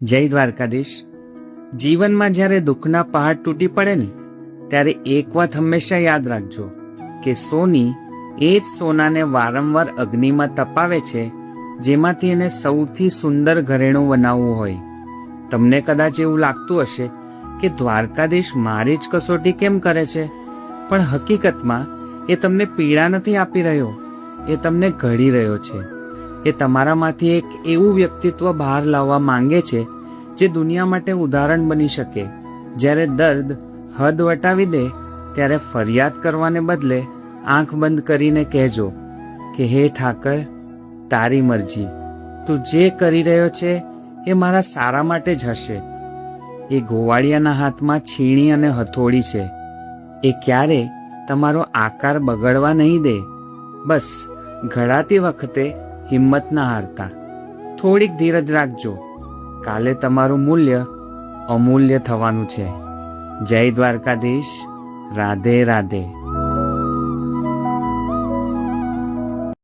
જય દ્વારકાધીશ। જીવનમાં જ્યારે દુઃખના પહાડ તૂટી પડે ને ત્યારે એક વાત હંમેશા યાદ રાખજો કે સોની એ જ સોનાને વારંવાર અગ્નિમાં તપાવે છે જેમાંથી એને સૌથી સુંદર ઘરેણું બનાવવું હોય। તમને કદાચ એવું લાગતું હશે કે દ્વારકાધીશ મારી જ કસોટી કેમ કરે છે, પણ હકીકતમાં એ તમને પીડા નથી આપી રહ્યો, એ તમને ઘડી રહ્યો છે। એ તમારામાંથી એક એવું વ્યક્તિત્વ બહાર લાવવા માંગે છે જે દુનિયા માટે ઉદાહરણ બની શકે। જ્યારે દર્દ હદ વટાવી દે ત્યારે ફરિયાદ કરવાને બદલે આંખ બંધ કરીને કહેજો કે હે ઠાકર, તારી મરજી, તું જે કરી રહ્યો છે એ મારા સારા માટે જ હશે। એ ગોવાળિયાના હાથમાં છીણી અને હથોડી છે, એ ક્યારે તમારો આકાર બગડવા નહીં દે। બસ ઘડાતી વખતે હિંમત ના હારતા, થોડીક ધીરજ રાખજો, કાલે તમારું મૂલ્ય અમૂલ્ય થવાનું છે। જય દ્વારકાધીશ। રાધે રાધે।